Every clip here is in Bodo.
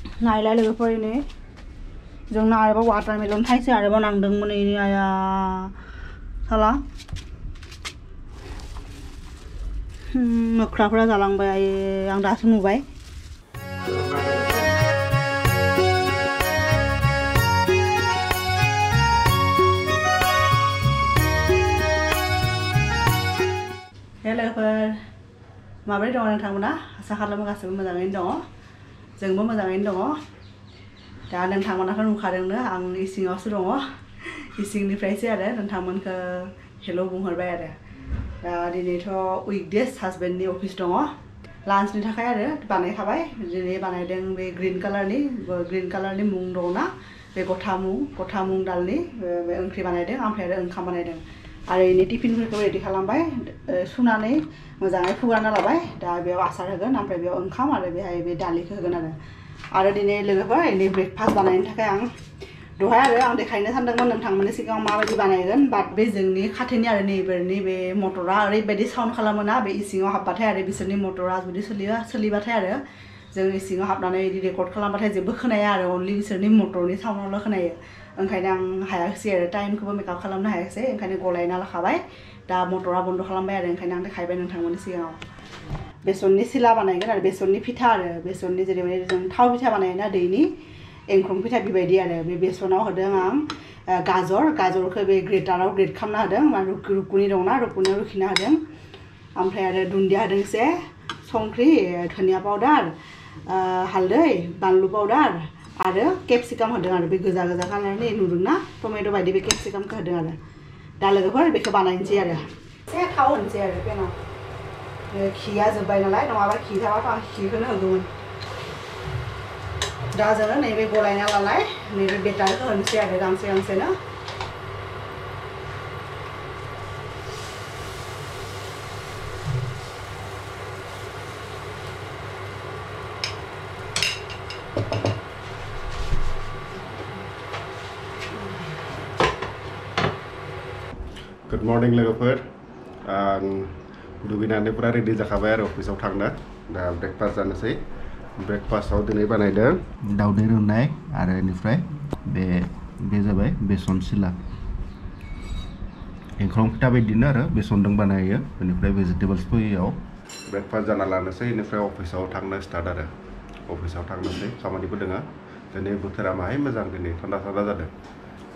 नायलाय लोगोफोर नै जोंना आरोबाव वाटारमेलन थाइसे आरोबाव नांदोंमोन नै आया साला मोख्राफोरा जालांबाय आं दासो नुबाय लोगोफोर माबोरै दङ नोंथांमोना आसा खालामो गासैबो मोजाङैनो दङ जोंबो मोजाङैनो दङ दा नोंथांमोनाथ' नुखादोंनो आं इसिङावसो दङ इसिंनिफ्रायसो आरो नोंथांमोनखौ हेल' बुंहरबाय आरो दा दिनैथ' उइकडेज हासबेन्डनि अफिस दङ लान्चनि थाखाय आरो बानायखाबाय दिनै बानायदों बे ग्रीन कालारनि मुं दङना बे गथा मुं दालनि बे ओंख्रि बानायदों ओमफ्राय आरो ओंखाम बानायदों आरो इनि टिफिनफोरखौ रेडि खालामबाय सुनानै मोजाङै फुगारना लाबाय दा बेयाव आसार होगोन ओमफ्राय बेयाव ओंखाम आरो बेहाय बे दालिखौ होगोन आरो दिनै लोगोफोर इनि ब्रेकफास्ट बानायनो थाखाय आं दहाय आरो आं देखायनो सानदोंमोन नोंथांमोननि सिगाङाव माबायदि बानायगोन बाट बे जोंनि खाथिनि आरो नेइबारनि बे मटरा ओरैबायदि साउन्ड खालामोना बे इसिङाव हाबबाथाय आरो बिसोरनि मटरा जुदि सोलिबाथाय आरो जों इसिङाव हाबनानै बिदि रेकर्ड खालामबाथाय जेबो खोनाया आरो अनलि बिसोरनि मटरनि साउन्डआवल' खोनायो ओंखायनो आं हायाखिसै आरो टाइमखौबो मेकआप खालामनो हायाखिसै ओंखायनो गलायना लाखाबाय दा मटरा बन्द खालामबाय आरो ओंखायनो आं देखायबाय नोंथांमोननि सिगाङाव बेसननि सिला बानायगोन आरो बेसननि फिथा आरो बेसननि जेरैबायदि जों थाव फिथा बानायोना दैनि एंख्रं फिथा बेबायदि आरो बे बेसनाव होदों आं गाजरखौ बे ग्रेटाराव ग्रेट खालामना होदों रुकुनि दंना रुकुनियाव रुखिना होदों ओमफ्राय आरो दुन्दिया होदों एसे संख्रि धनिया पाउडार हालदै बानलु पाउडार आरो केप्सिकाम होदों आरो बे गोजा कालारनि नुदोंना टमेट' बायदि बे केप्सिकामखौ होदों आरो दा लोगोफोर बेखौ बानायनोसै आरो एसे थाव होनोसै आरो पेनाव खिया जोब्बाय नालाय नङाबा खि थाबाथ' आं खिखौनो होगौमोन दा जोङो नैबे गलायना लानाय नैबे बेटारखौ होनोसै आरो गांसेनो गुड मर्निं लोगोफोर आं दुगैनानै पुरा रेडि जाखाबाय आरो अफिसाव थांनो दा ब्रेकफास्ट जानोसै ब्रेकफास्टआव दिनै बानायदों दाउदै रुनाय आरो बेनिफ्राय बे जाबाय बेसन सिला एंख्रं फिथा बायदिनो आरो बेसनजों बानायो बेनिफ्राय भेजिटेबल्स फैयो ब्रेकफास्ट जाना लानोसै बेनिफ्राय अफिसाव थांनो स्टार्ट आरो अफिसाव थांनोसै खामानिबो दङ दिनै बोथोरा माहाय मोजां दिनै थान्दा जादों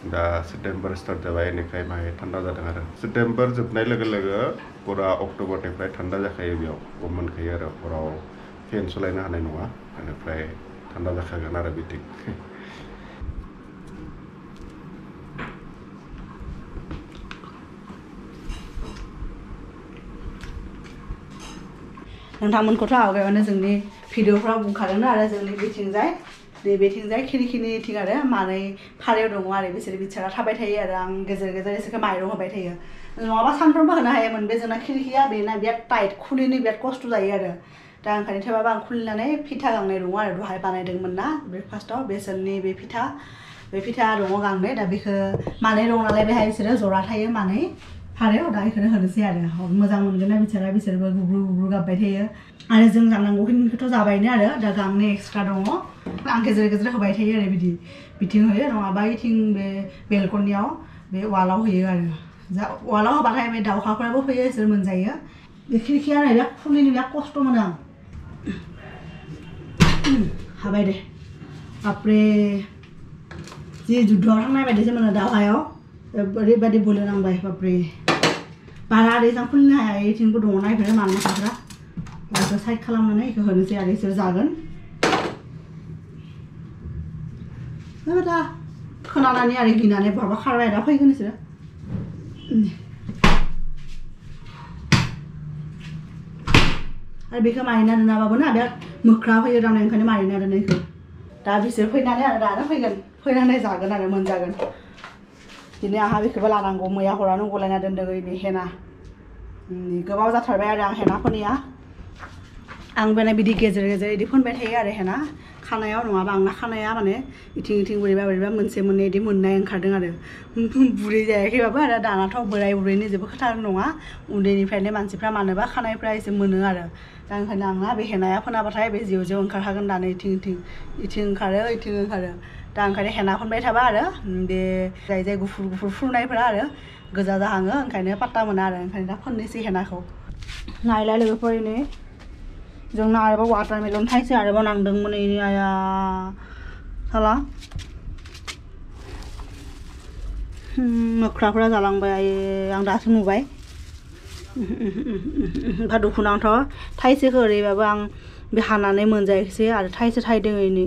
दा सेप्टेम्बर स्टार्ट जाबाय बेनिफ्राय माहाय थान्दा जादों आरो सेप्टेम्बर जोबनाय लोगो लोगो पुरा अक्ट'बरनिफ्राय थान्दा जाखायो बेयाव गम मोनखायो आरो हराव फेन सलायनो हानाय नङा बेनिफ्राय थान्दा जाखागोन आरो बिथिं नोंथांमोनखौथ' आवगायावनो जोंनि भिडिअफ्राव बुंखादोंना आरो जोंनि बेथिंजाय बेथिंजाय खिरिखिनिथिं आरो मानै फारौ दङ आरो बिसोरा थाबाय थायो आरो आं गेजेर बिसोरखौ माइरं होबाय थायो नङाबा सानफ्रोमबो होनो हायोमोन बे जोंना खिरिखिया बेना बिराद टाइट खुलिनो बिराद खस्थ' जायो आरो दा ओंखायनो थेवबाबो आं खुलिनानै फिथा गांनै दङ आरो दहाय बानायदोंमोन ना ब्रेकफास्टआव बेसननि बे फिथा दङ गांनै दा बेखौ मानै दङ नालाय बेहाय बिसोरो जरा थायो मानै फारौ दा बेखौनो होनोसै आरो मोजां मोनगोन ना बिसोरबो गुग्रु गाबबाय थायो आरो जों जानांगौखिनिखौथ' जाबायनो आरो दा गांनै एक्सट्रा दङ आं गेजेर होबाय थायो आरो बिथिं होयो नङाबा बिथिं बे बेलकनियाव बे वालाव होयो आरो वालाव होबाथाय बे दाउखाफोराबो फैयो बिसोर मोनजायो बे खिरिखिया बिराद खुलिनो बिराद खस्थ' मोनो आं हाबाय दे बापरे जि जुद्धआव थांनाय बायदिसो मोनो दावहायाव ओरैबायदि बोलो नांबाय बापरे बारा ओरैजां खुलिनो हाया बेथिंबो दङना बेफोरो मानमाखाफ्रा बेखौ साइड खालामनानै बेखौ होनोसै आरो बिसोर जागोन दा खोनानानै आरो गिनानै बहाबा खारबाय दा फैगोन बिसोरो आरो बेखौ मारिना दोनाबाबो ना बिराद मोख्रा फैयो दावनाय ओंखायनो मारिना दोननायखौ दा बिसोर फैनानै आरो दानो फैनानै जागोन आरो मोनजागोन दिनै आंहा बेखौबो लानांगौ मैया हरावनो गलायना दोनदों बे हेना गोबाव जाथारबाय आरो आं हेना फोनैया आं माने बिदि गेजेर बिदि फोनबाय थायो आरो हेना खानायाव नङाबा आंना खानाया माने इथिं बोरैबा मोनसे मोननै इदि मोननाय ओंखारदों आरो बुरै जायाखैबाबो आरो दानाथ' बोराय बुरैनि जेबो खोथा नङा उन्दैनिफ्रायनो मानसिफ्रा मानोबा खानायफ्रा एसे मोनो आरो दा ओंखायनो आंना बे हेनाया फोनाबाथाय बे जेव ओंखारखागोन दानो इथिं ओंखारो दा ओंखायनो हेना फोनबाय थाबा आरो बे जाय गुफुर फुरनायफोरा आरो गोजा जाहाङो ओंखायनो पात्ता मोना आरो ओंखायनो दा फोननोसै हेनाखौ नायलाय लोगोफोर नै जोंना आरोबाव वाटारमेलन थाइसे आरोबाव नांदोंमोन इनि आया साला मोख्राफोरा जालांबाय आं दासो नुबाय एफा दुखुनांथाव थाइसेखौ ओरैबाबो आं बे हानानै मोनजायाखैसै आरो थाइसे थाइदों इनि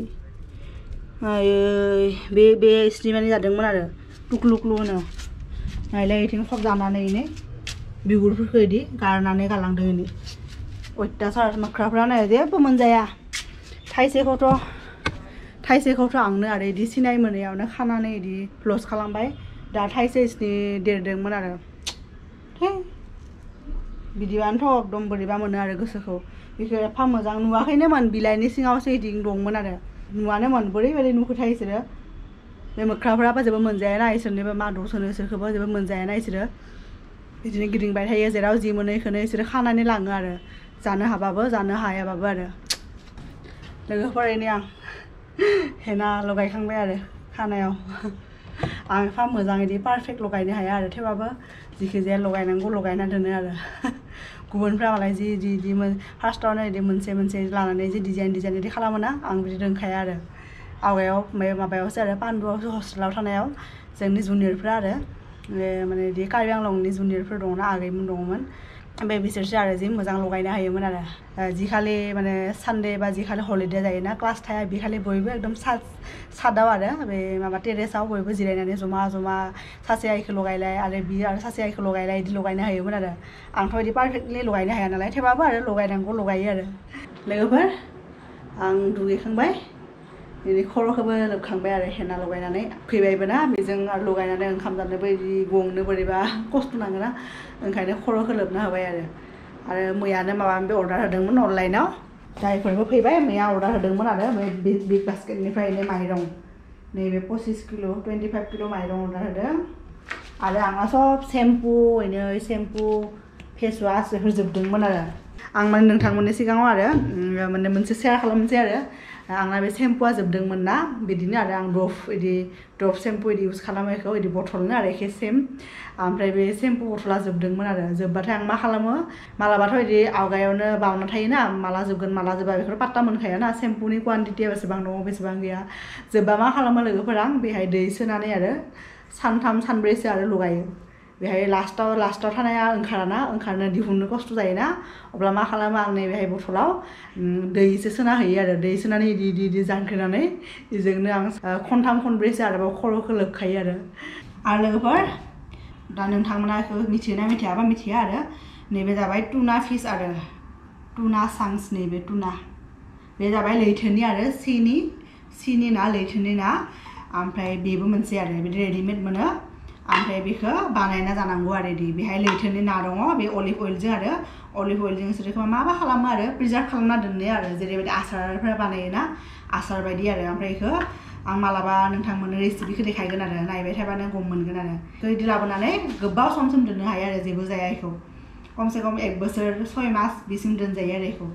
आयै बे स्लिमानि जादोंमोन आरो टुक्लुक्लु होनो नायलाय इथिं सब जानानै इनि बिगुरफोरखौ इदि गारनानै गालांदों इनि अयथासार मोख्राफ्रा नाय जेबो मोनजाया थाइसेखौथ' आंनो आरो इदि सिनाय मोनैयावनो खानानै इदि लस खालामबाय दा थाइसे इसिनि देरदोंमोन आरो बिदिबानोथ' एकदम बोरैबा मोनो आरो गोसोखौ बेखौ एफा मोजां नुवाखैनोमोन बिलाइनि सिङावसो इदि दंमोन आरो नुवानोमोन बोरैबायदि नुखोथाय इसोरो बे मोख्राफ्राबो जेबो मोनजायाना इसोरनिबो मादौसोनो इसोरखौबो जेबो मोनजायाना इसोरो बिदिनो गिदिंबाय थायो जेराव जि मोनो इखौनो इसोरो खानानै लाङो आरो जानो हाबाबो जानो हायाबाबो आरो लोगोफोरनि आं हेना लगायखांबाय आरो खानायाव आं एफा मोजां इदि पारफेक्ट लगायनो हाया आरो थेवबाबो जिखि जाया लगायनांगौ लगायना दोनो आरो गुबुनफ्रा मालाय जि फार्स्टआवनो इदि मोनसे लानानै जि डिजाइन इदि खालामोना आं बिदि रोंखाया आरो आवगायाव माबायावसो आरो पान्डुआवसो हस्टेलाव थानायाव जोंनि जुनियरफ्रा आरो माने इदि कार्बि आंलंनि जुनियरफोर दङना आगैमोन दङमोन बे बिसोरसो आरो जि मोजां लगायनो हायोमोन आरो जिखालि माने सानडे बा जिखालि हलिडे जायोना क्लास थाया बेखालि बयबो एकदम सादाव आरो बे माबा टेरेसाव बयबो जिरायनानै जमा सासे आइखौ लगायलाय आरो बियो आरो सासे आइखौ लगायलाय इदि लगायनो हायोमोन आरो आंथ' इदि पारफेक्टलि लगायनो हाया नालाय थेवबाबो आरो लगायनांगौ लगायो आरो लोगोफोर आं दुगैखांबाय इनि खर'खौबो लोबखांबाय आरो हेना लगायनानै फैबायबो ना बेजों आरो लगायनानै ओंखाम जानोबो इदि गंनो बोरैबा खस्थ' नाङोना ओंखायनो खर'खौ लोबना होबाय आरो मैयानो माबा माबि अर्डार होदोंमोन अनलाइनाव जायफोरबो फैबाय मैया अर्डार होदोंमोन आरो बे बिग बास्केटनिफ्राय माइरं नैबे 25 किल' 25 किल' माइरं अर्डार होदों आरो आंना सब सेम्पु फेसवास बेफोर जोबदोंमोन आरो आं माने नोंथांमोननि सिगाङाव आरो माने मोनसे शेयार खालामनोसै आरो आंना बे सेम्पुआ जोबदोंमोन ना बिदिनो आरो आं डभ सेम्पु इदि इउज खालामो बेखौ इदि बथलनो आरो एखे सेम ओमफ्राय बे सेम्पु बथला जोबदोंमोन आरो जोबबाथाय आं मा खालामो मालाबाथ' इदि आवगायावनो बावना थायोना माला जोबगोन माला जोबा बेफोर पात्ता मोनखायाना सेम्पुनि क्वान्टिटिया बेसेबां दङ बेसेबां गैया जोबबा मा खालामो लोगोफोरा आं बेहाय दै सोनानै आरो सानथाम सानब्रैसो आरो लगायो बेहाय लास्टाव थानाया ओंखारनो दिहुननो खस्थ' जायोना अब्ला मा खालामो आं नैबेहाय बथलाव दैसो सोना होयो आरो दै सोनानै इदि जांख्रिनानै बेजोंनो आं खनथाम खनब्रैसो आरोबाव खर'खौ लोबखायो आरो लोगोफोर दा नोंथांमोना बेखौ मिथियोना मिथियाबा मिथिया आरो नैबे जाबाय टुना फिस आरो टुना सांस नैबे टुना बे जाबाय लैथोनि आरो सिनि ना लैथोनि ना ओमफ्राय बेबो मोनसे आरो बिदि रेडिमेड मोनो ओमफ्राय बेखौ बानायना जानांगौ आरो बेहाय लैथोनि ना दङ बे अलिभ अइलजों इसोरखौ माबा खालामो आरो प्रिजार्भ खालामना दोनो आरो जेरैबायदि आसारफोरा बानायोना आसार बायदि आरो ओमफ्राय बेखौ आं मालाबा नोंथांमोननो रेसिपिखौ देखायगोन आरो नायबाय थाबानो गम मोनगोन आरो बिदि लाबोनानै गोबाव समसिम दोननो हायो आरो जेबो जाया बेखौ खमसे खम 1 बोसोर 6 मास बिसिम दोनजायो आरो बेखौ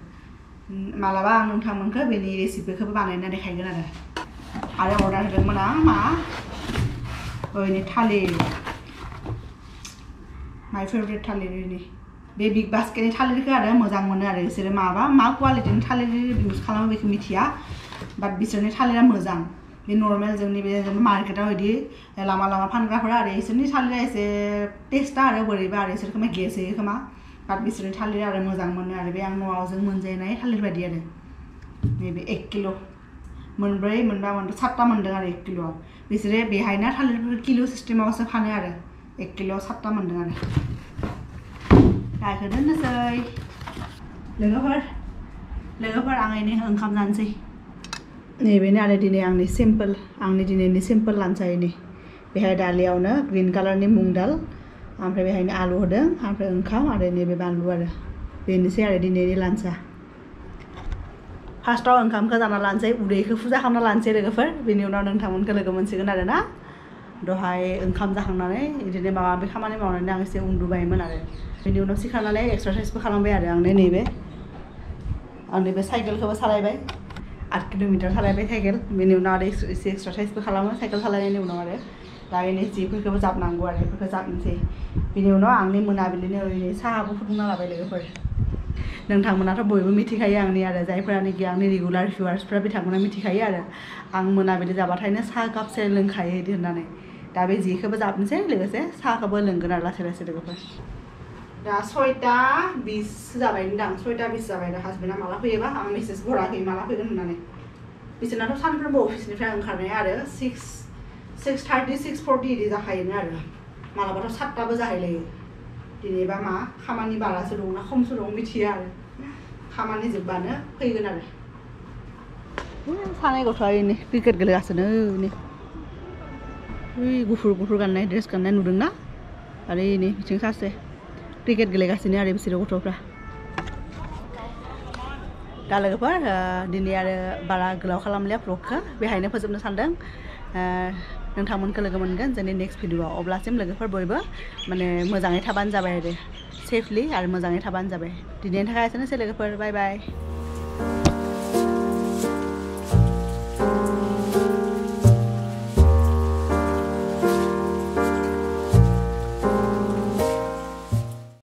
मालाबा आं नोंथांमोनखौ बेनि रेसिपिखौबो बानायना देखायगोन आरो अर्डार होदोंमोन आं मा ओरैनो थालिर माय फेभरेट थालिर बे बिग बास्केटनि थालिरखौ आरो मोजां मोनो आरो बिसोरो मा क्वालिटिनि थालिर इउज खालामो बेखौ मिथिया बाट बिसोरनि थालिरा मोजां बे नर्मेल जोंनि बे मार्केटाव इदि लामा फानग्राफोरा आरो इसोरनि थालिरा एसे टेस्टआ आरो बोरैबा आरो इसोरखौ गेस होयो खोमा बाट बिसोरनि थालिरा आरो मोजां मोनो आरो बे आं न'आव जों मोनजानाय थालिर बायदि आरो नैबे 1 किल' मोनब्रै मोनबा मोनब्रै 7टा मोनदों आरो 1 किल'आव बिसोरो बेहायना थालिरफोर किल' सिस्टेमावसो फानो आरो 1 किल'आव 7टा मोनदों आरो दाखौ दोननोसै लोगोफोर आं इनि ओंखाम जानोसै नैबेनो आरो दिनै आंनि दिनैनि सिम्पोल लान्चआ बेहाय दालियावनो ग्रीन कालारनि मुग दाल ओमफ्राय बेहायनो आलु होदों ओमफ्राय ओंखाम आरो नैबे बानलु आरो बेनोसै आरो दिनैनि लान्चआ फार्स्टआव ओंखामखौ जाना लानोसै उदैखौ फुजा खालामना लानोसै लोगोफोर बेनि उनाव नोंथांमोनखौ लोगो मोनसिगोन आरो ना दहाय ओंखाम जाखांनानै बिदिनो माबा माबि खामानि मावनानै आं एसे उन्दुबायमोन आरो बेनि उनाव सिखारनानै एक्सारसाइसबो खालामबाय आरो आं नैबे साइकेलखौबो सालायबाय 8 किल'मिटार सालायबाय साइकेल बेनि उनाव आरो एसे एक्सारसाइसबो खालामो साइकेल सालायनायनि उनाव आरो दा बेनि जिफोरखौबो जाबनांगौ आरो बेफोरखौ जाबनोसै बेनि उनाव आंनि मोनाबिलिनि ओरैनो साहाबो फुदुंना लाबाय लोगोफोर नोंथांमोनाथ' बयबो मिथिखायो आंनि आरो जायफोरानोखि आंनि रेगुलार भिउवार्सफ्रा बिथांमोना मिथिखायो आरो आं मोनाबिलि जाबाथायनो साहा कापसे लोंखायो बिदि होननानै दा बे जिखौबो जाबनोसै लोगोसे साहाखौबो लोंगोन आरो लासै लासै लोगोफोर दा 6:20 जाबाय दां 6:20 जाबाय दा हासबेन्डआ माला फैयोबा आं मेसेज हराखै माला फैगोन होननानै बिसोरनाथ' सानफ्रोमबो अफिसनिफ्राय ओंखारनाया आरो 6:30 6:40 बिदि जाखायोनो आरो मालाबाथ' 7टाबो जाहैलायो दिनैबा मा खामानि बारासो दं ना खमसो दं मिथिया आरो खामानि जोबबानो फैगोन आरो सानै गथ'आ नै क्रिकेट गेलेगासिनो नै गुफुर गाननाय ड्रेस गाननाय नुदोंना आरो नै बिथिं सासे क्रिकेट गेलेगासिनो आरो बिसोरो गथ'फ्रा दा लोगोफोर दिनै आरो बारा गोलाव खालामलिया भ्लगखौ बेहायनो फोजोबनो सानदों नोंथांमोनखौ लोगो मोनगोन जोंनि नेक्स्ट भिडिअ'आव अब्लासिम लोगोफोर बयबो माने मोजाङै थाबानो जाबाय आरो सेफलि आरो मोजाङै थाबानो जाबाय दिनैनि थाखाय एसेनोसै लोगोफोर बाय बाय